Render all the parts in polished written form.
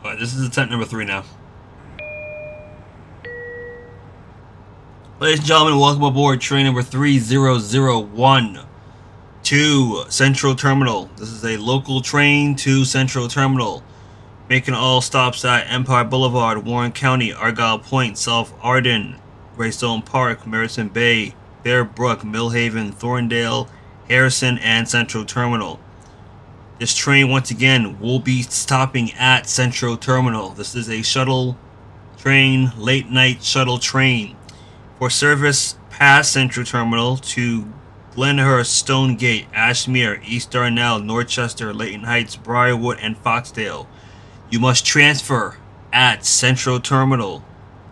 Alright, this is attempt number 3 now. Ladies and gentlemen, welcome aboard train number 3001 to Central Terminal. This is a local train to Central Terminal, making all stops at Empire Boulevard, Warren County, Argyle Point, South Arden, Greystone Park, Merriton Bay, Fairbrook, Millhaven, Thorndale, Harrison, and Central Terminal. This train, once again, will be stopping at Central Terminal. This is a shuttle train, late night shuttle train. For service past Central Terminal to Glenhurst, Stonegate, Ashmere, East Darnell, Norchester, Leighton Heights, Briarwood, and Foxdale, you must transfer at Central Terminal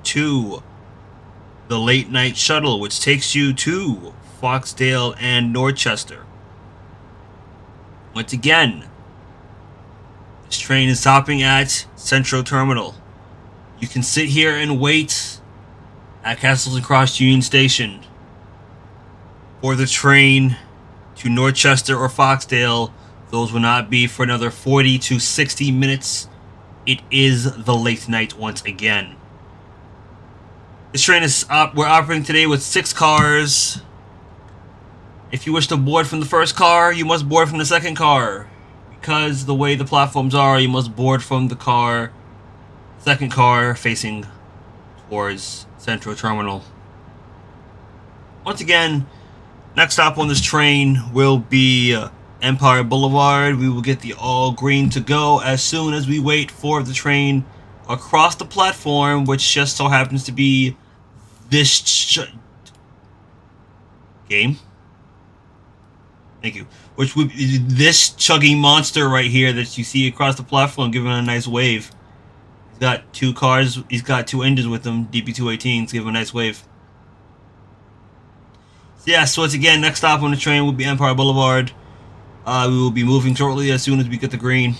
to the late night shuttle, which takes you to Foxdale and Norchester. Once again, this train is stopping at Central Terminal. You can sit here and wait at Castleton Cross Union Station for the train to Norchester or Foxdale. Those will not be for another 40 to 60 minutes. It is the late night once again. This train is we're operating today with 6 cars. If you wish to board from the first car, you must board from the second car. Because the way the platforms are, you must board from the second car facing towards Central Terminal. Once again, next stop on this train will be Empire Boulevard. We will get the all green to go as soon as we wait for the train across the platform, which just so happens to be this game. Thank you. Which would be this chugging monster right here that you see across the platform, giving a nice wave. He's got 2 cars. He's got 2 engines with him. DP218s, give him a nice wave. So yeah. So once again, next stop on the train will be Empire Boulevard. We will be moving shortly as soon as we get the green.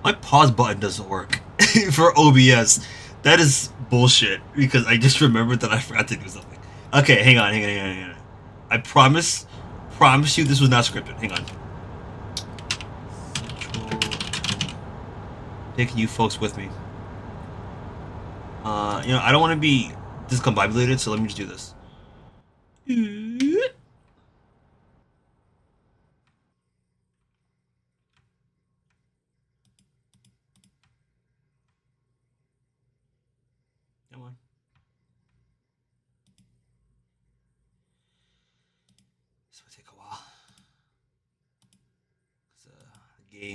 My pause button doesn't work for OBS. That is bullshit because I just remembered that I forgot to do something. Okay, hang on. I promise you this was not scripted. Hang on. Taking you folks with me. I don't want to be discombobulated, so let me just do this. Come on. This will take a while. The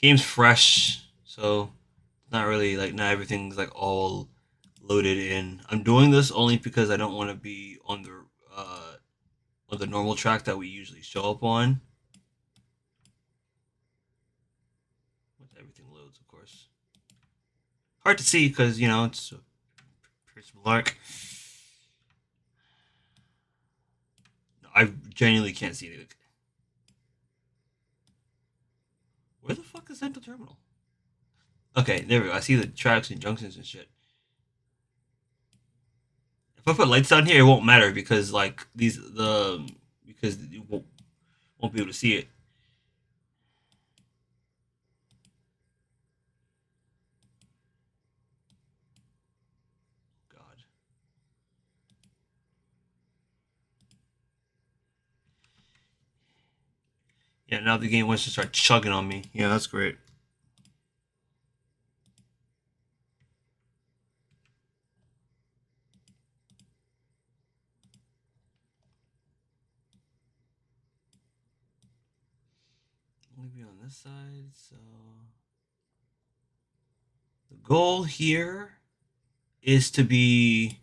game's fresh, so not really not everything's all loaded in. I'm doing this only because I don't want to be on the normal track that we usually show up on. Once everything loads, of course. Hard to see because it's pretty dark. I genuinely can't see anything. Where the fuck is Central Terminal? Okay, there we go. I see the tracks and junctions and shit. If I put lights down here, it won't matter because because you won't be able to see it. God. Yeah, now the game wants to start chugging on me. Yeah, that's great. Only be on this side, so the goal here is to be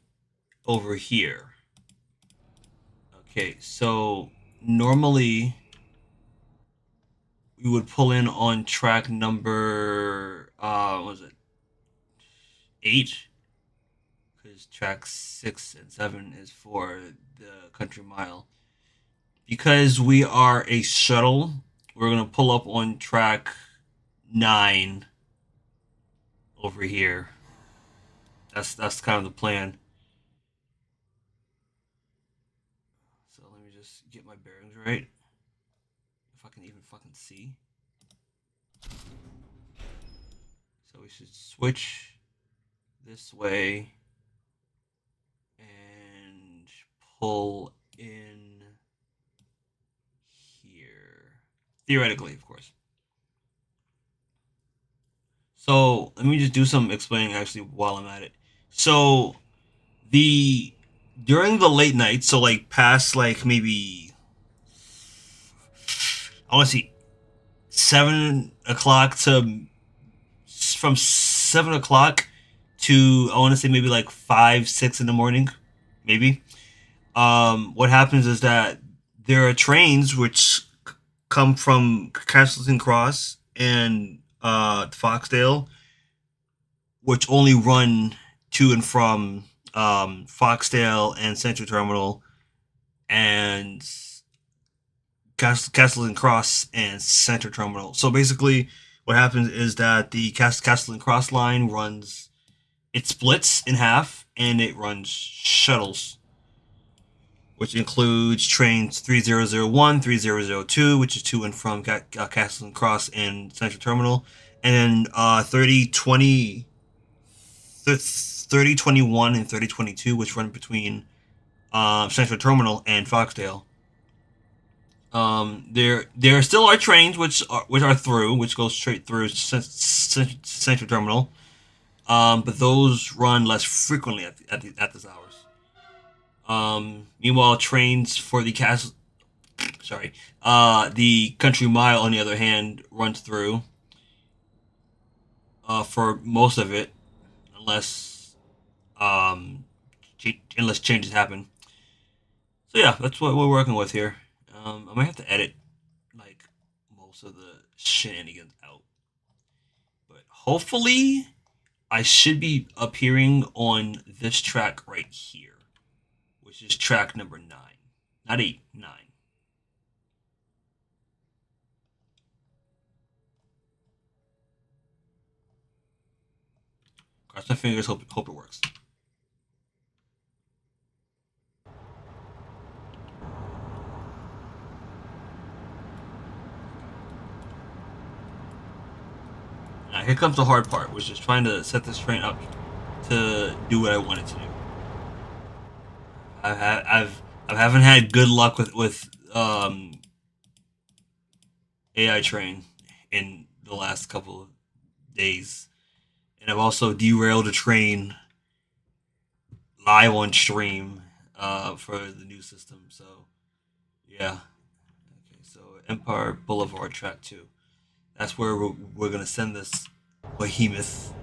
over here. Okay, so normally we would pull in on track number what was it 8? Because track 6 and 7 is for the country mile. Because we are a shuttle, we're gonna pull up on track 9 over here. That's kind of the plan. So let me just get my bearings right. If I can even fucking see. So we should switch this way and pull in here. Theoretically, of course. So let me just do some explaining actually while I'm at it. So the during the late night, so like past like maybe I want to see 7 o'clock to from 7 o'clock to I want to say maybe like 5, 6 in the morning, maybe. What happens is that there are trains which come from Castleton Cross and Foxdale, which only run to and from Foxdale and Central Terminal and Castleton Cross and Central Terminal. So basically, what happens is that the Castleton Cross line runs, it splits in half and it runs shuttles, which includes trains 3001, 3002, which is to and from Castleton Cross and Central Terminal, and then 3021 and 3022, which run between Central Terminal and Foxdale. There still are trains which are through, which go straight through Central Terminal, but those run less frequently at this hours. Meanwhile, trains for the the Country Mile, on the other hand, runs through for most of it, unless unless changes happen. So yeah, that's what we're working with here. I might have to edit like most of the shenanigans out, but hopefully I should be appearing on this track right here, which is track number 9, not 8, 9. Cross my fingers, hope it works. Now here comes the hard part, which is trying to set this train up to do what I want it to do. I haven't had good luck with AI train in the last couple of days, and I've also derailed a train live on stream for the new system. So yeah, okay. So Empire Boulevard Track 2. That's where we're gonna send this behemoth.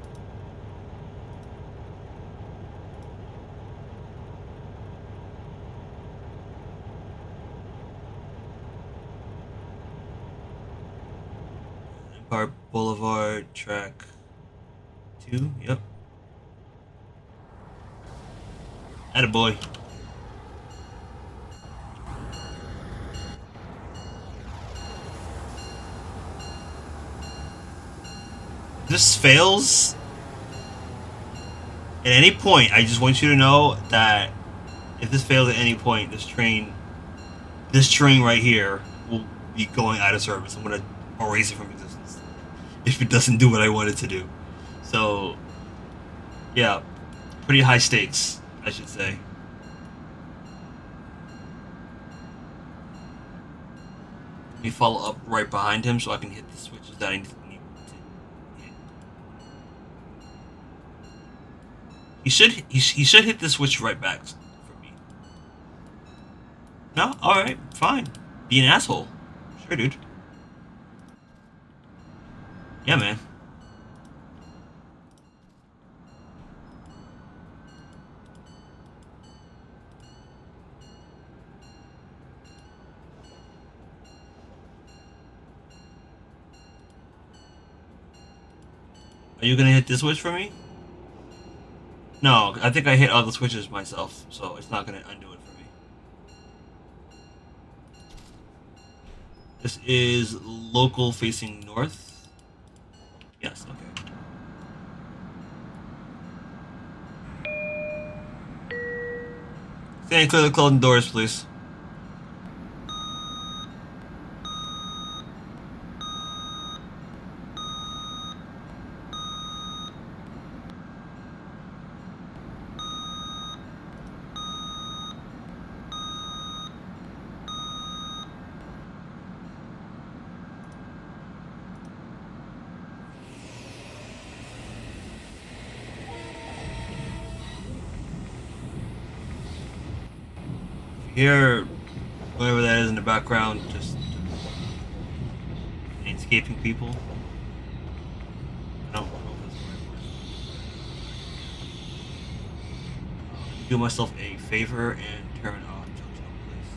Empire Boulevard Track 2. Yep. Attaboy. If this fails at any point, I just want you to know that if this fails at any point, this train right here will be going out of service. I'm gonna erase it from existence if it doesn't do what I want it to do. So, yeah, pretty high stakes, I should say. Let me follow up right behind him so I can hit the switches that I need to hit. He should hit the switch right back for me. No, all right, fine. Be an asshole. Sure, dude. Yeah, man. Are you gonna hit this switch for me? No, I think I hit all the switches myself, so it's not gonna undo it for me. This is local facing north. Yes, okay. Stand clear the closing doors, please. Hear whatever that is in the background, just escaping people. I don't know if that's the right word. Do myself a favor and turn off Junction Place.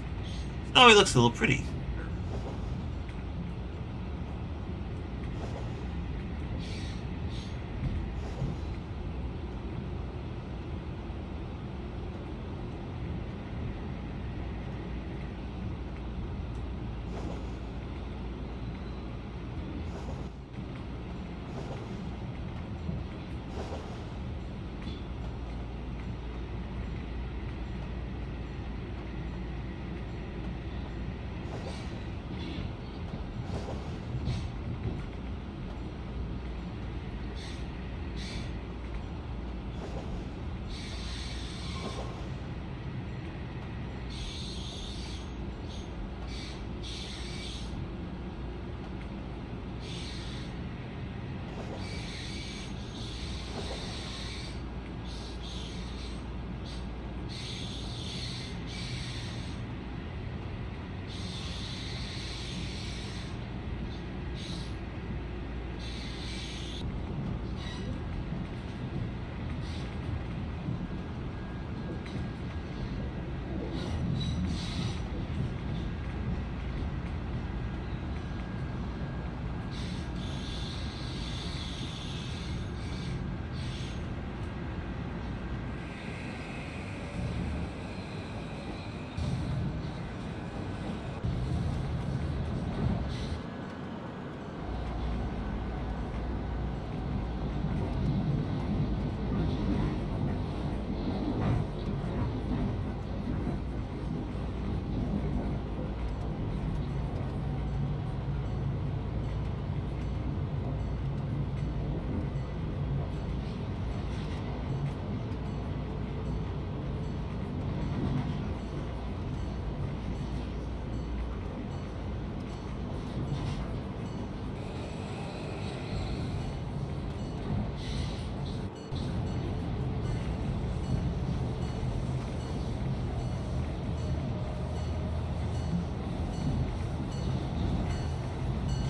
Oh, he looks a little pretty.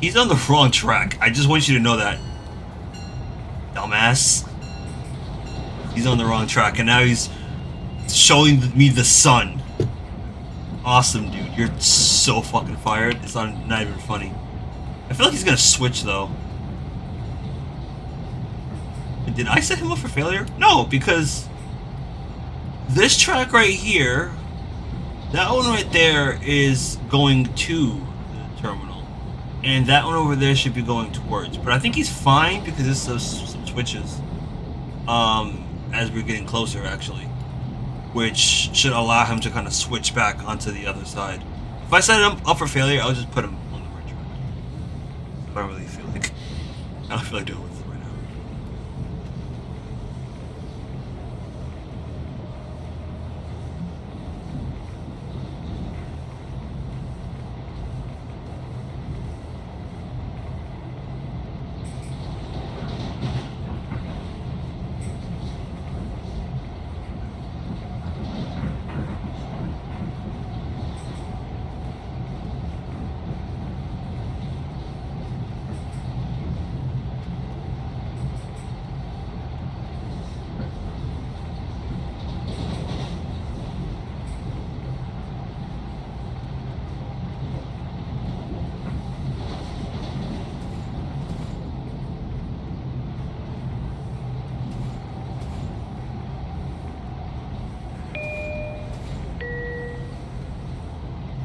He's on the wrong track. I just want you to know that. Dumbass. He's on the wrong track, and now he's showing me the sun. Awesome, dude. You're so fucking fired. It's not even funny. I feel like he's gonna switch, though. Did I set him up for failure? No, because this track right here, that one right there is going to the terminal. And that one over there should be going towards. But I think he's fine because there's some switches as we're getting closer, actually. Which should allow him to kind of switch back onto the other side. If I set him up for failure, I'll just put him on the right track. I don't really feel like... I don't feel like doing it with it right now.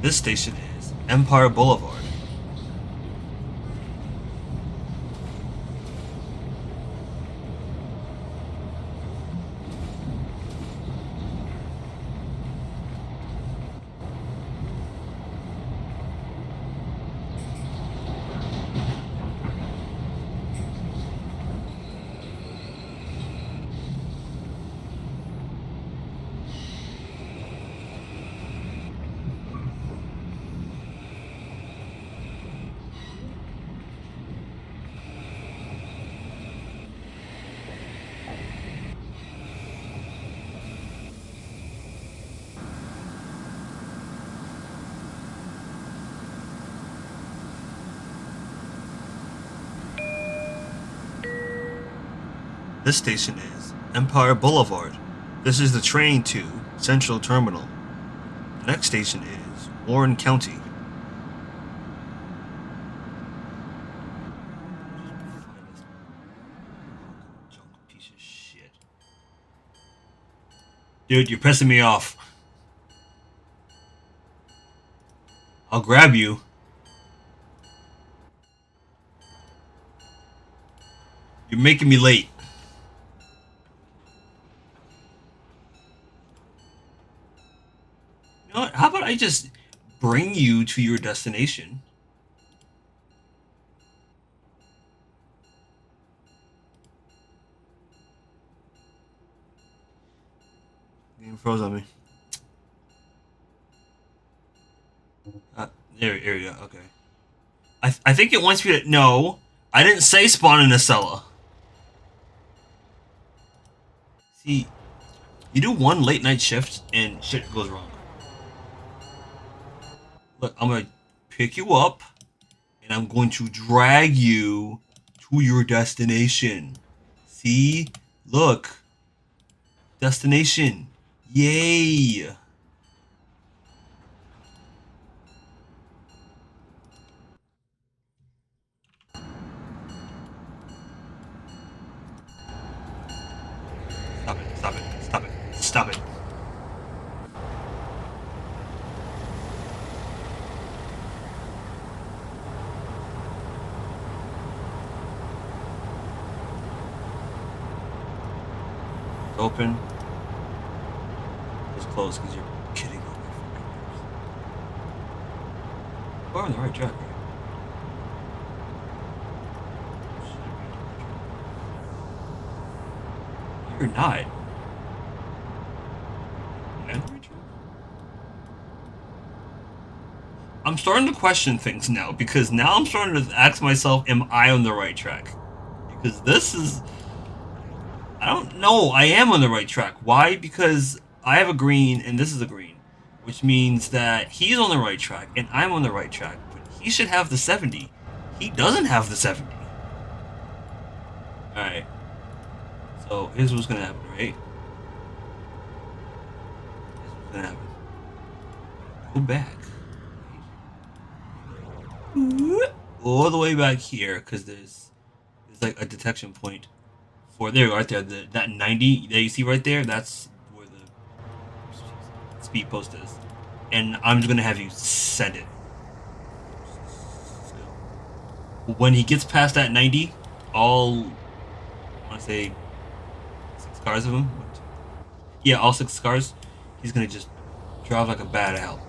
This station is Empire Boulevard. This station is Empire Boulevard. This is the train to Central Terminal. The next station is Warren County. Piece of shit. Dude, you're pissing me off. I'll grab you. You're making me late. You know what? How about I just bring you to your destination? Game froze on me. There we go. Okay. I think it wants me to. No, I didn't say spawn in a cellar. See, you do one late night shift and shit goes wrong. Look, I'm gonna pick you up and I'm going to drag you to your destination. See? Look. Destination. Yay! Stop it, stop it, stop it, stop it. Open. It's closed because you're kidding on my fucking nerves. We're on the right track, right? You're not. You're on the right track? I'm starting to question things now because now I'm starting to ask myself, am I on the right track? Because this is... I don't know. I am on the right track. Why? Because I have a green and this is a green, which means that he's on the right track and I'm on the right track. But he should have the 70. He doesn't have the 70. Alright. So here's what's going to happen, right? Here's what's going to happen. Go back. All the way back here because there's like a detection point. For there, right there, that 90 that you see right there, that's where the speed post is. And I'm just gonna have you send it. When he gets past that 90, all I want to say 6 cars of him. Yeah, all 6 cars. He's gonna just drive like a bat hell,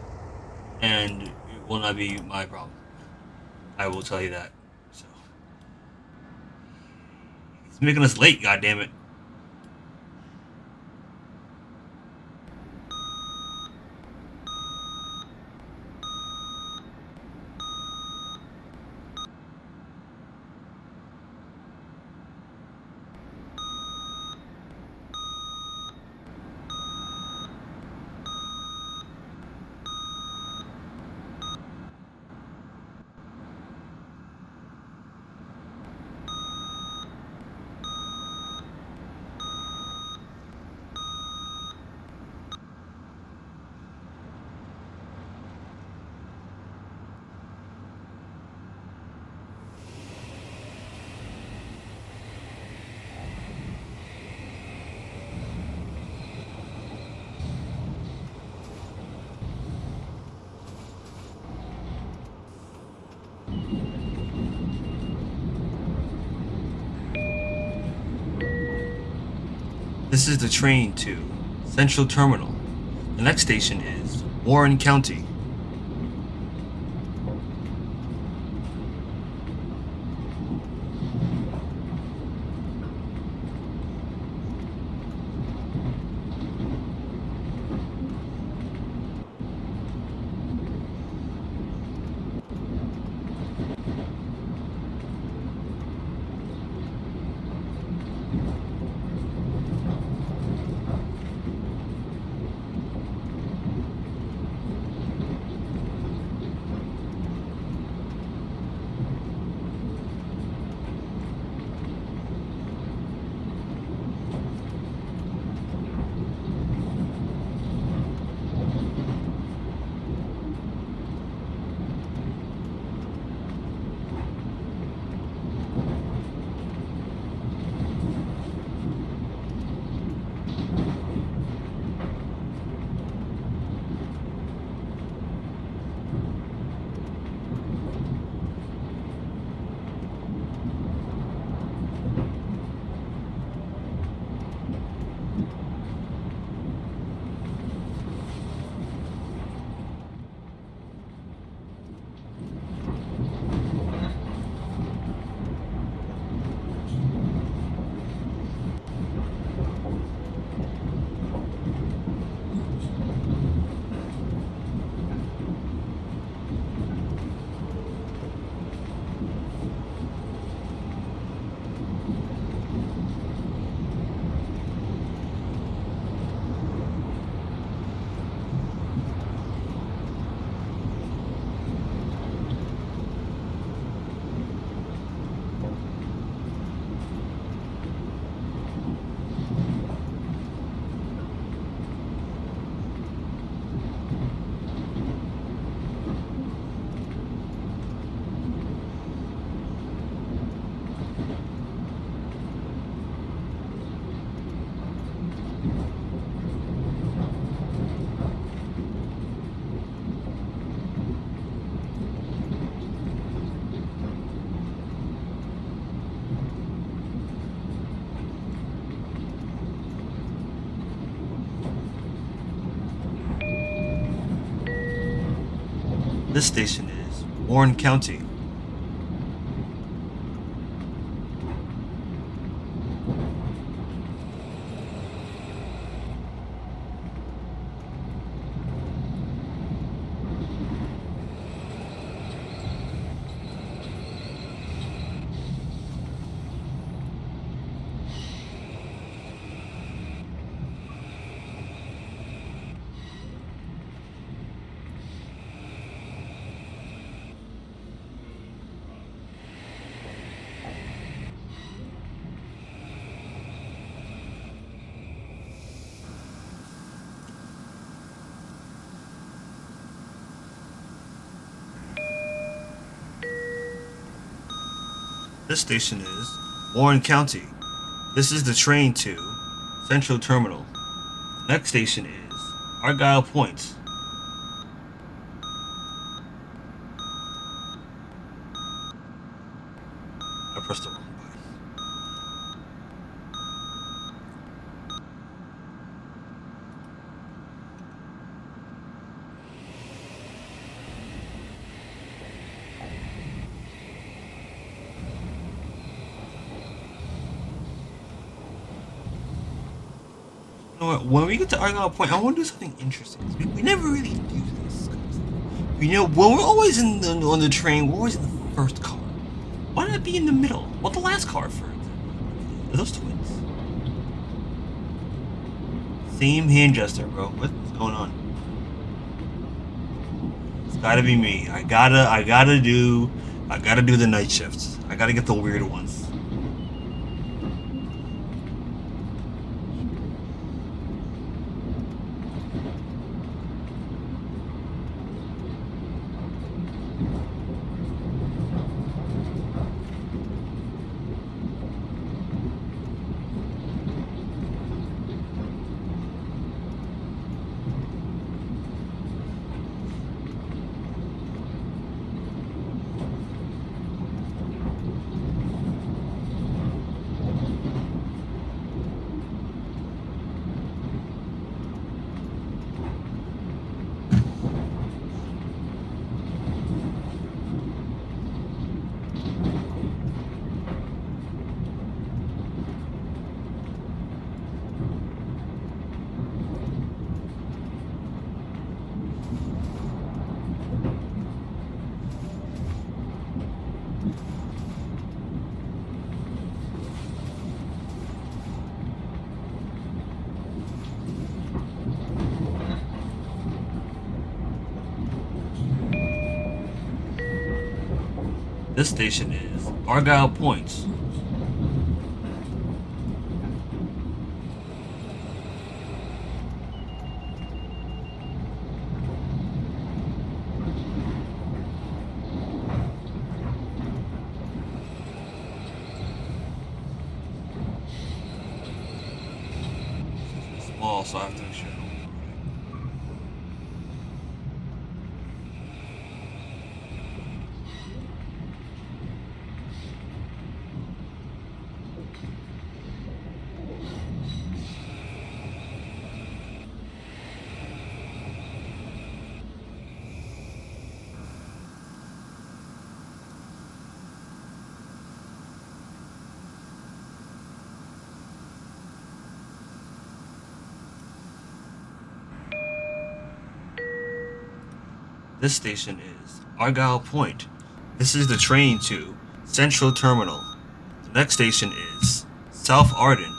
and it will not be my problem. I will tell you that. So he's making us late. God damn it. This is the train to Central Terminal. The next station is Warren County. This station is Warren County. This station is Warren County. This is the train to Central Terminal. The next station is Argyle Point. I pressed the wrong button. When we get to Argyle Point, I want to do something interesting. We never really do this. You know, when we're always on the train, we're always in the first car. Why not be in the middle? Well, the last car, for example. Are those twins? Same hand gesture, bro. What's going on? It's gotta be me. I gotta do the night shifts. I gotta get the weird ones. This station is Argyle Point. Small, so I have to make sure. This station is Argyle Point. This is the train to Central Terminal. The next station is South Arden.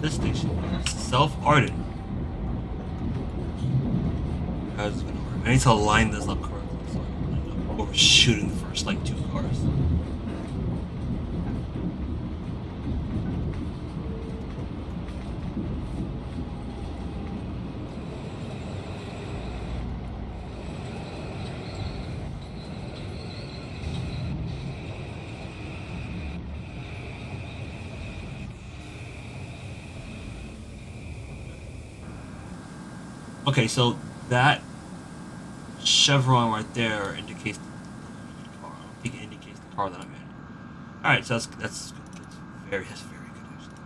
This station is South Arden. How's this gonna work? I need to line this up correctly so I don't end up overshooting the first like 2 cars. Okay, so that chevron right there indicates the car. I don't think it indicates the car that I'm in. All right, so that's good. That's very good actually.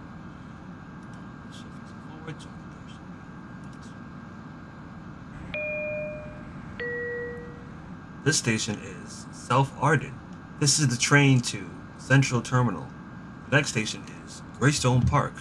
So facing forward, so this station is South Arden. This is the train to Central Terminal. The next station is Greystone Park.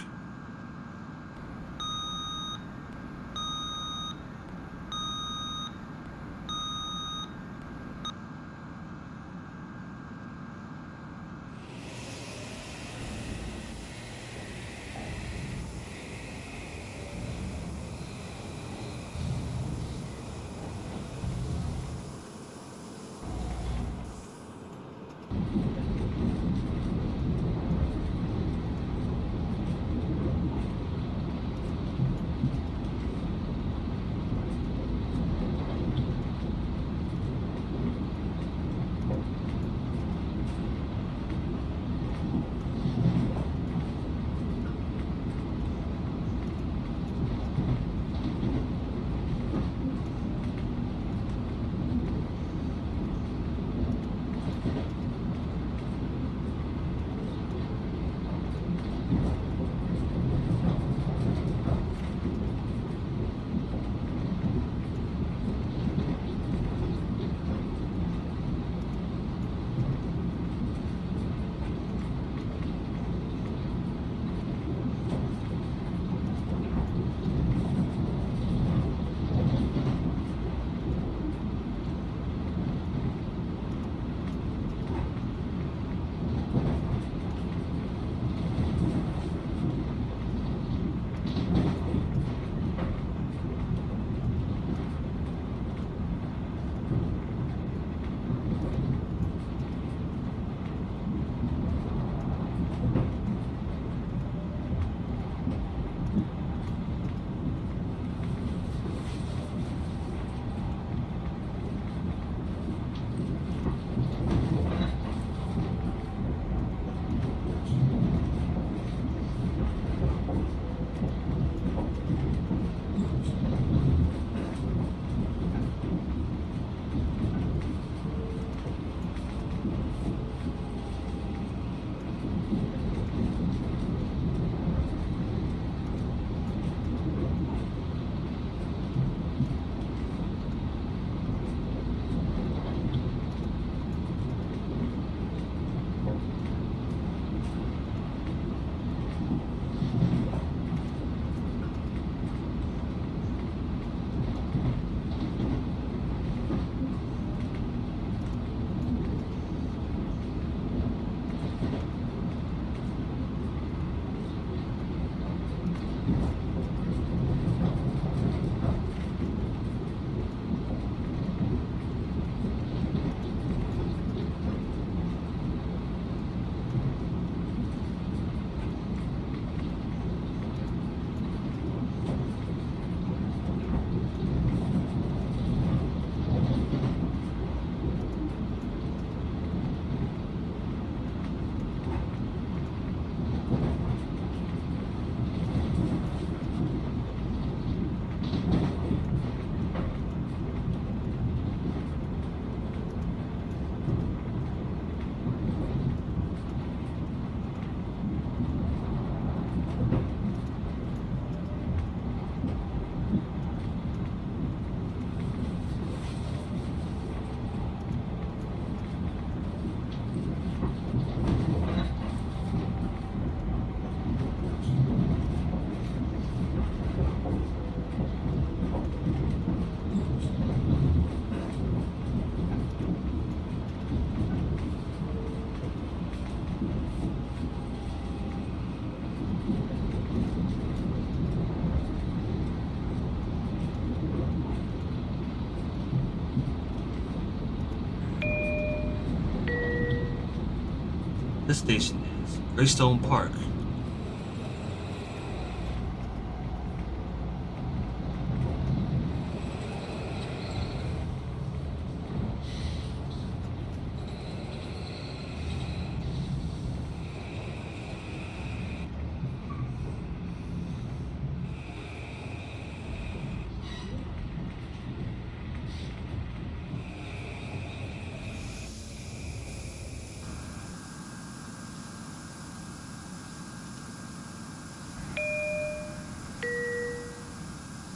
This station is Greystone Park.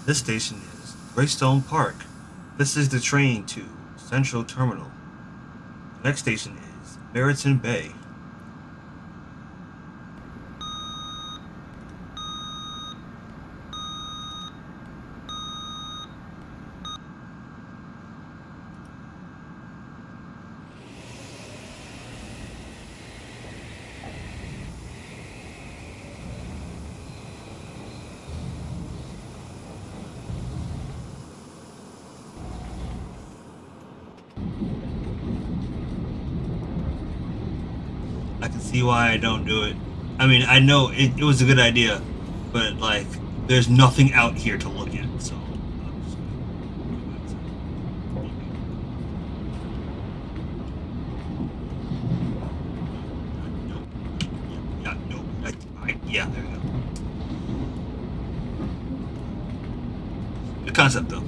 This station is Greystone Park. This is the train to Central Terminal. The next station is Merriton Bay. I can see why I don't do it. I mean, I know it was a good idea, but like, there's nothing out here to look at, so I'm just gonna go back to yeah, there we go. Good concept though.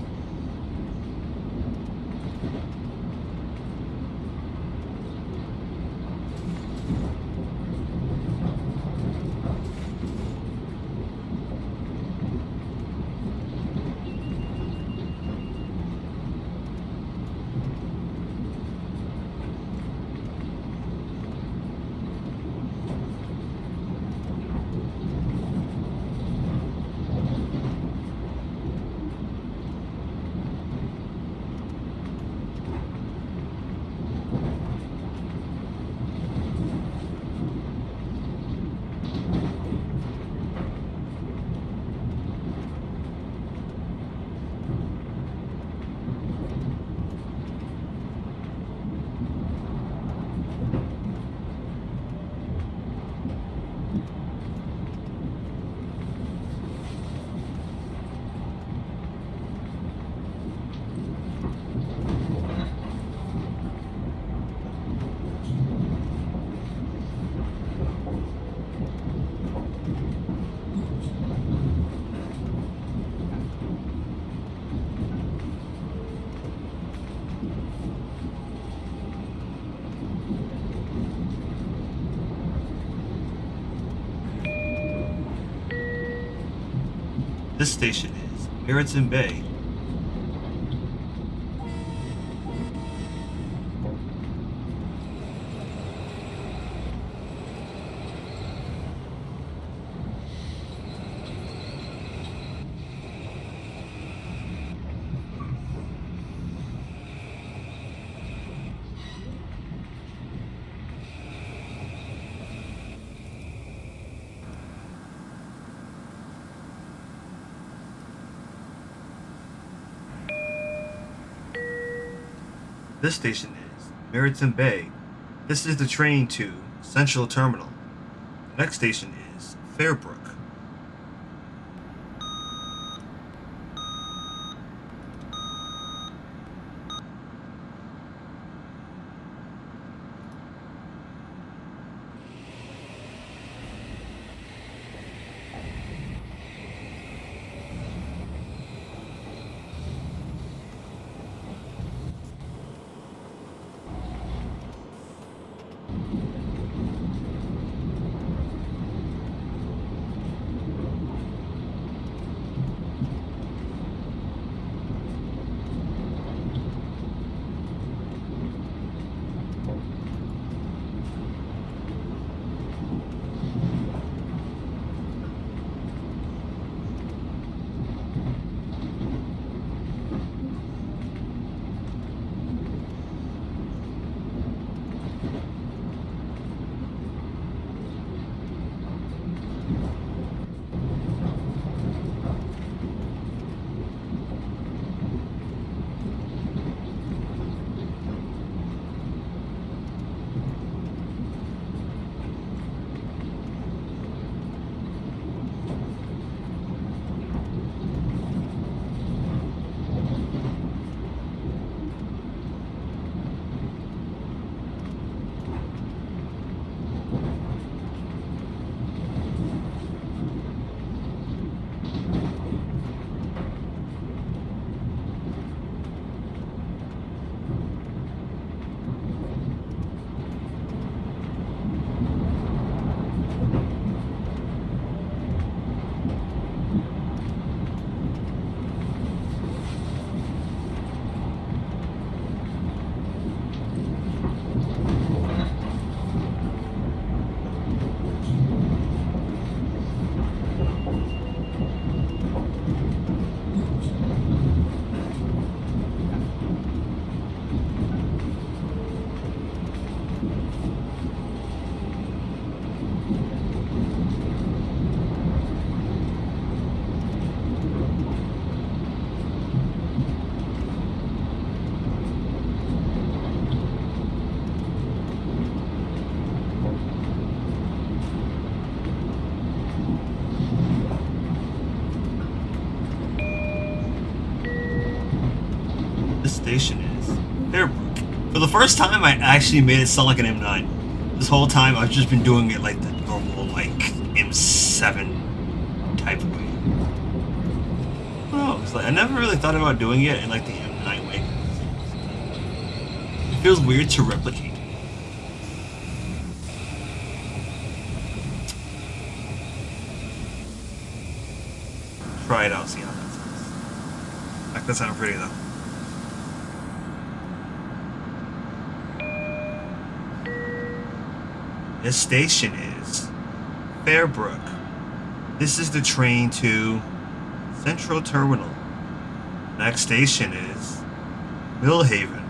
This station is Merriton Bay. This station is Merriton Bay. This is the train to Central Terminal. The next station is Fairbrook. This station is Fairbrook. For the first time, I actually made it sound like an M9. This whole time, I've just been doing it like the normal, like, M7 type of way. Oh, it's like I never really thought about doing it in like the M9 way. It feels weird to replicate. Try it out, see how that sounds. That does sound pretty though. This station is Fairbrook. This is the train to Central Terminal. Next station is Millhaven.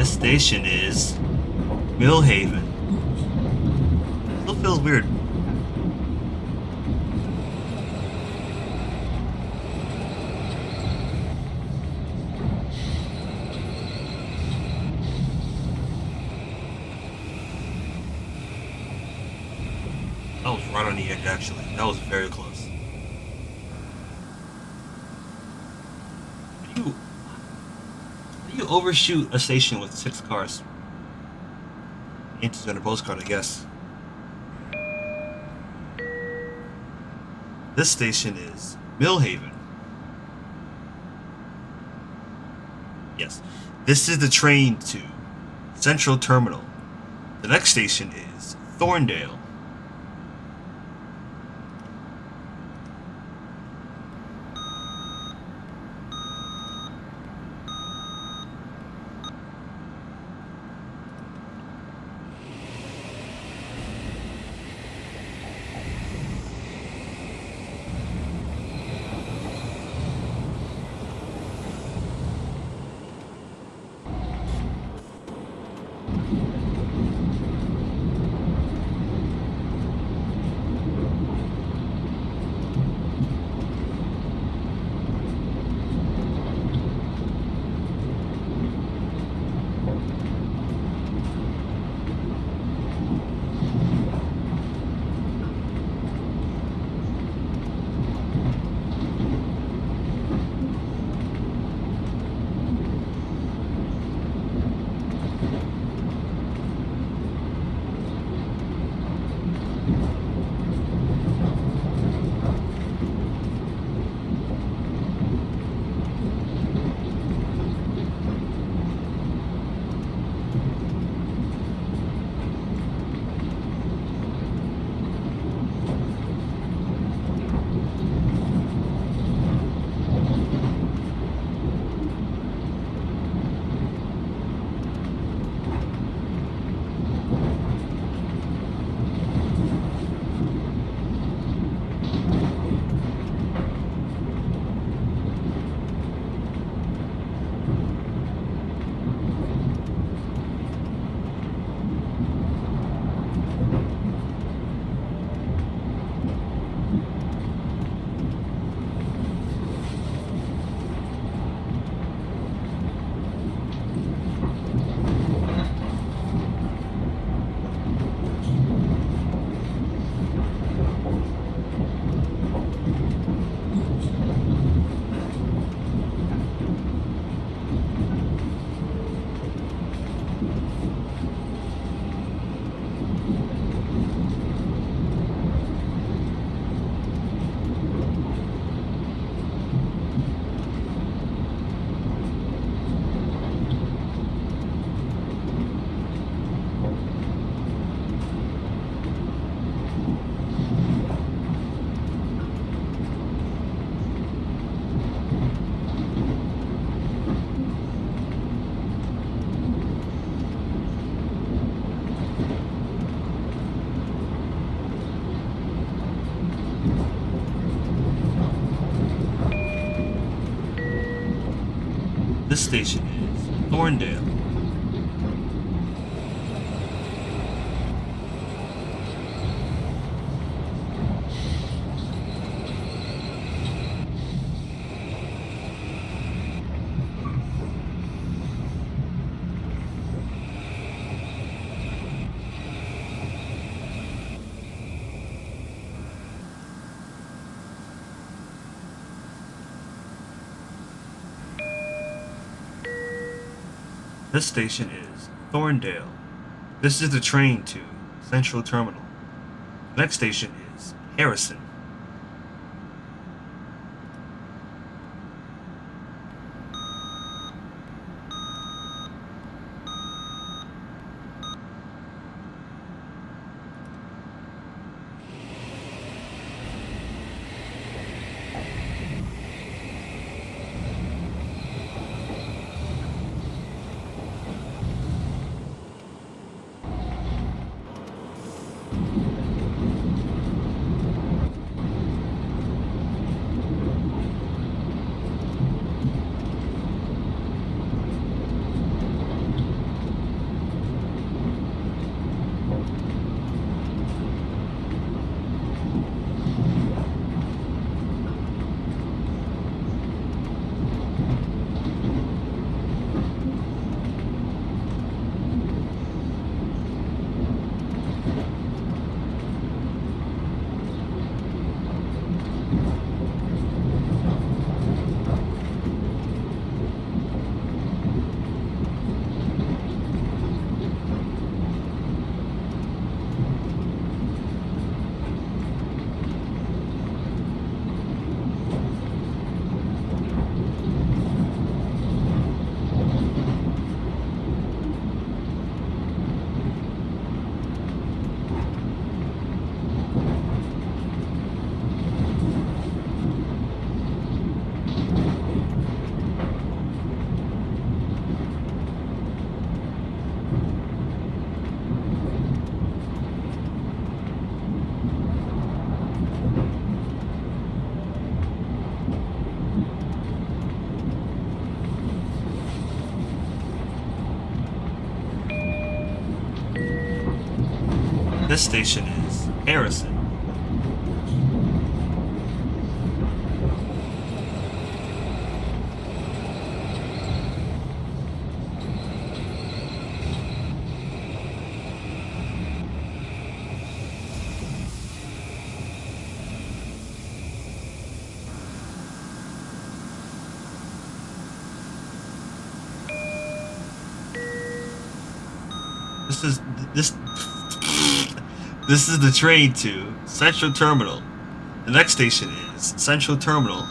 Station is Millhaven. Still feels weird. That was right on the edge, actually. That was very close. You overshoot a station with 6 cars. Ain't on a postcard, I guess. This station is Millhaven. Yes. This is the train to Central Terminal. The next station is Thorndale. This station is Thorndale. This station is Thorndale. This is the train to Central Terminal. The next station is Harrison. This station is Harrison. This is the train to Central Terminal. The next station is Central Terminal.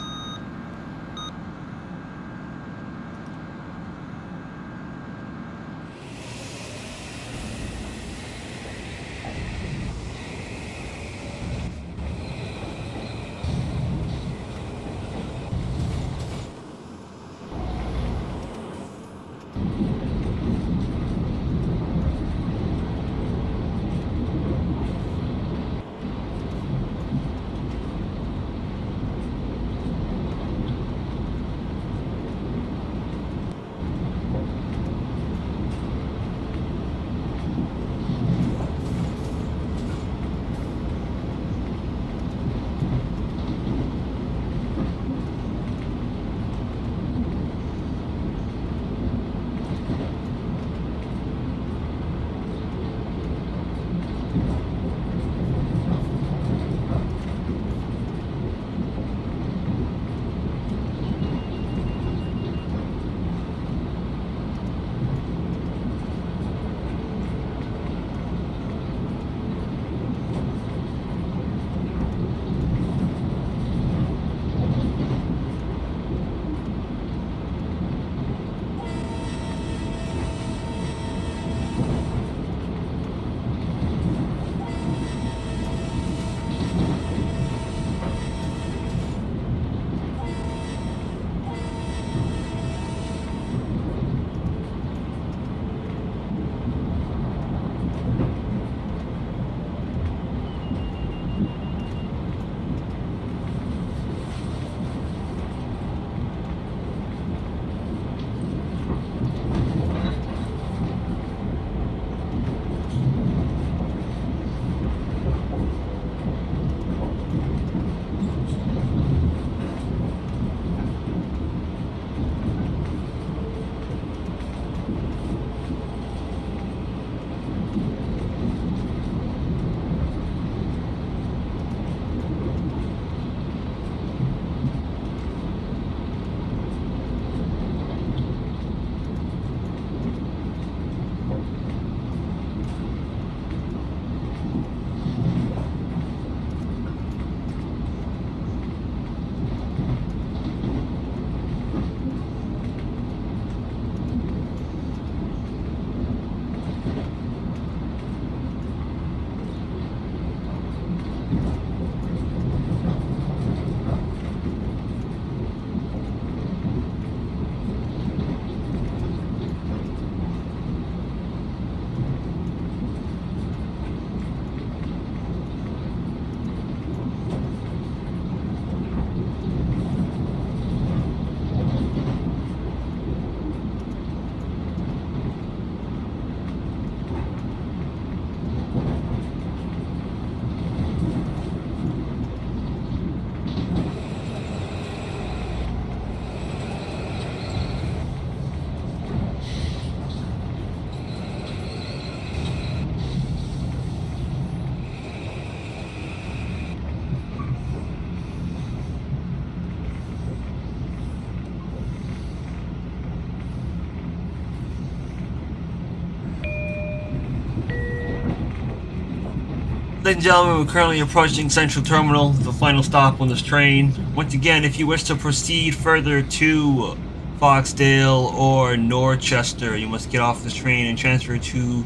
Ladies and gentlemen, we're currently approaching Central Terminal, the final stop on this train. Once again, if you wish to proceed further to Foxdale or Norchester, you must get off this train and transfer to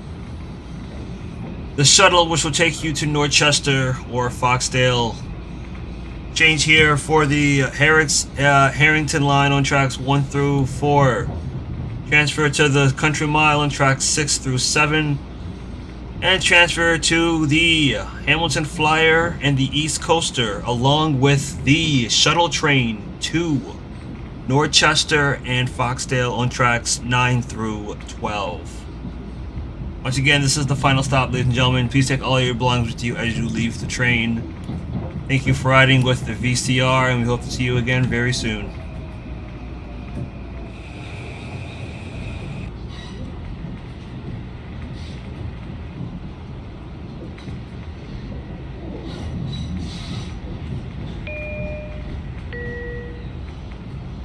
the shuttle, which will take you to Norchester or Foxdale. Change here for the Harrington line on tracks 1 through 4. Transfer to the Country Mile on tracks 6 through 7. And transfer to the Hamilton Flyer and the East Coaster, along with the shuttle train to Norchester and Foxdale on tracks 9 through 12. Once again, this is the final stop, ladies and gentlemen. Please take all your belongings with you as you leave the train. Thank you for riding with the VCR, and we hope to see you again very soon.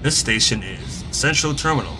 This station is Central Terminal.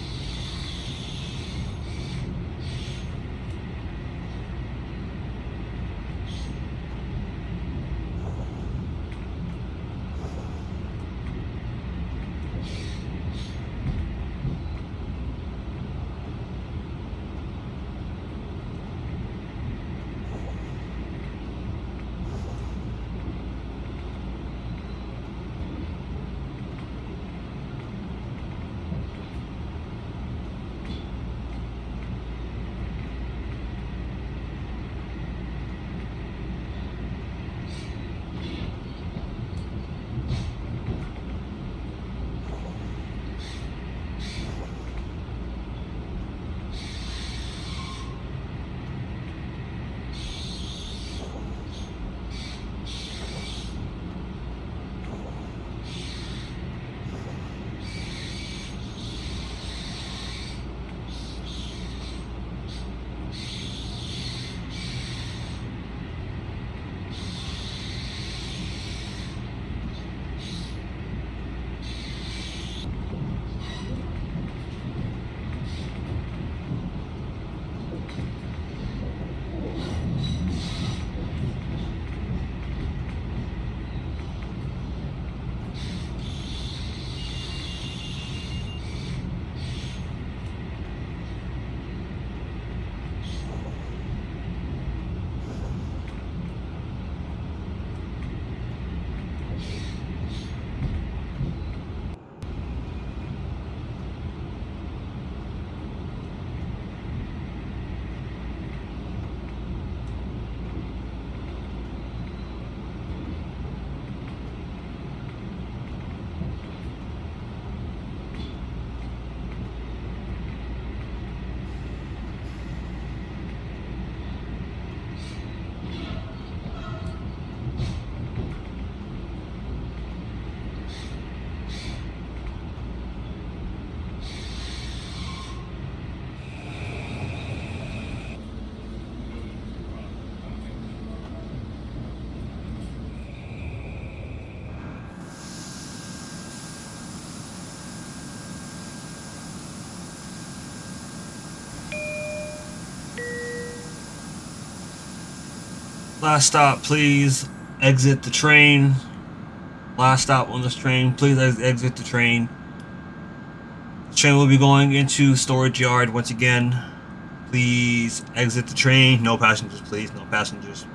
Last stop, please exit the train. Last stop on this train, please exit the train. The train will be going into storage yard once again. Please exit the train. No passengers, please. No passengers.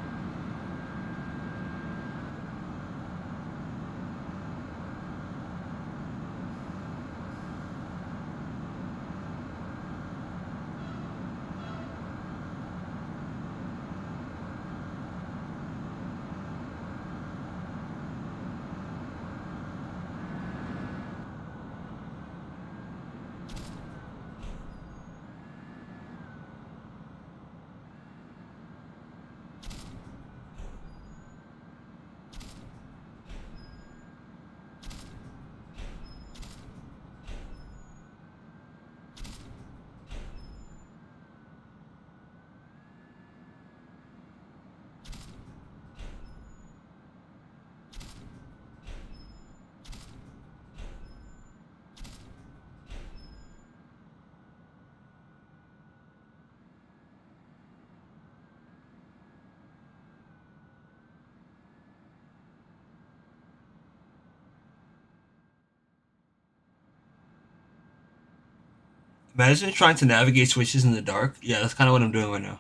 Imagine trying to navigate switches in the dark. Yeah, that's kind of what I'm doing right now.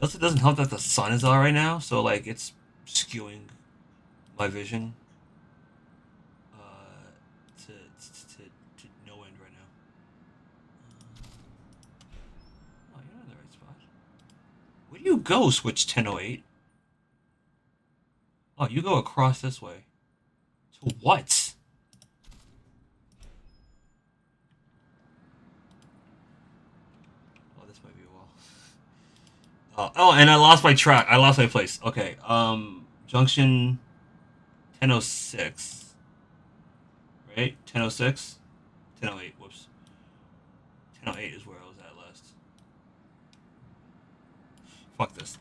Also, it doesn't help that the sun is out right now, so like it's skewing my vision to no end right now. Oh, you're in the right spot. Where do you go, switch 1008? Oh, you go across this way. To what? Oh, this might be a wall. Oh, and I lost my track. I lost my place. Okay. Junction 1006. Right? 1006? 1008. Whoops. 1008 is where I was at last. Fuck this.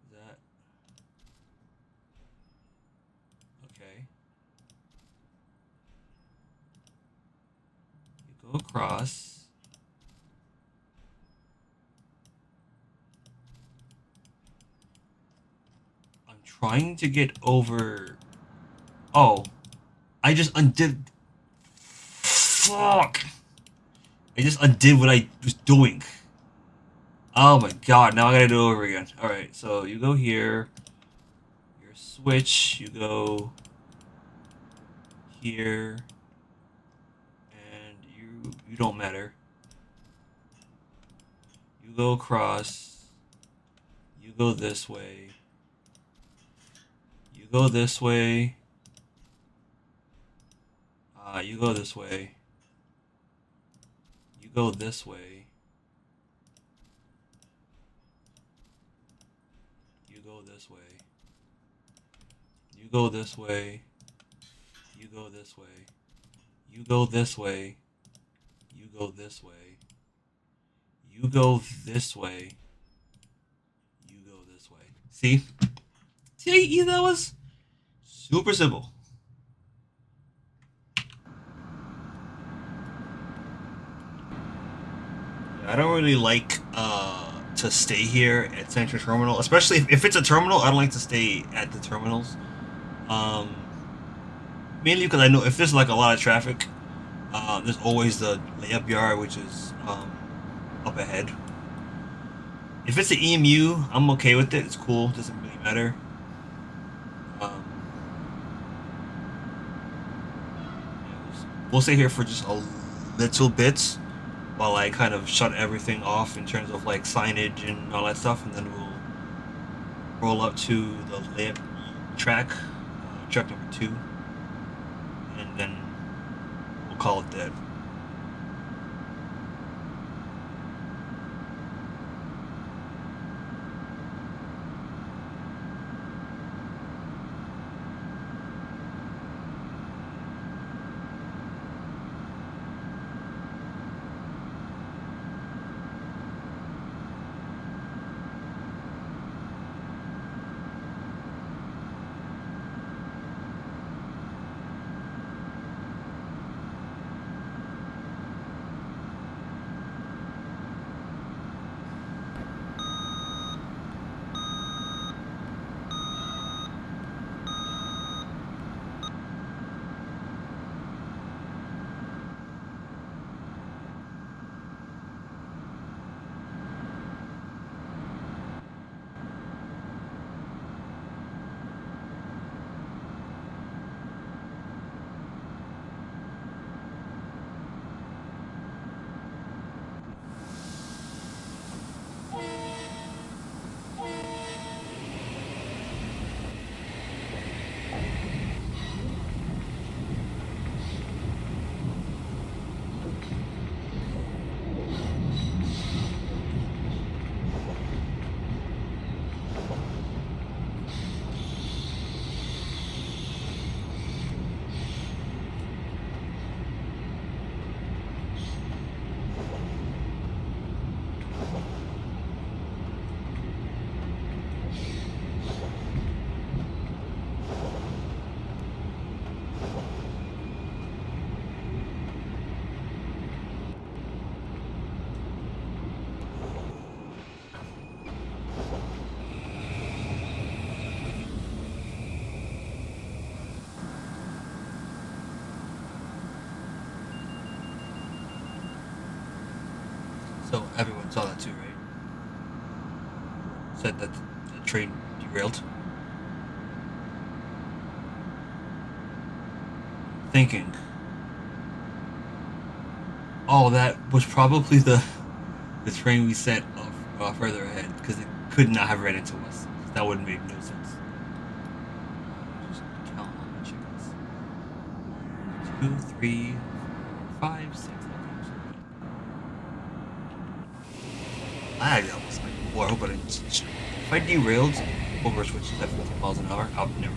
Is that okay? You go across. I'm trying to get over. Oh, I just undid. Fuck! I just undid what I was doing. Oh my god, now I gotta do it over again. Alright, so you go here. Your switch, you go here. And you don't matter. You go across. You go this way. You go this way. You go this way. You go this way. You go this way. You go this way. You go this way. You go this way. You go this way. You go this way. You go this way. See? See how easy that was? Super simple. I don't really like to stay here at Central Terminal, especially if it's a terminal. I don't like to stay at the terminals, mainly because I know if there's like a lot of traffic, there's always the layup yard, which is up ahead. If it's an EMU, I'm okay with it. It's cool. Doesn't really matter. Um, we'll stay here for just a little bit while I kind of shut everything off in terms of like signage and all that stuff, and then we'll roll up to the layup track, track number 2, and then we'll call it dead. So everyone saw that too, right? Said that the train derailed. Thinking, oh, that was probably the train we sent off further ahead because it could not have ran into us. That wouldn't make no sense. Just count all my chickens. 2, 3, 4, 5, 6. Lag. That was like, boy, I hope I didn't. If I derailed over switches at 50 miles an hour, I would never.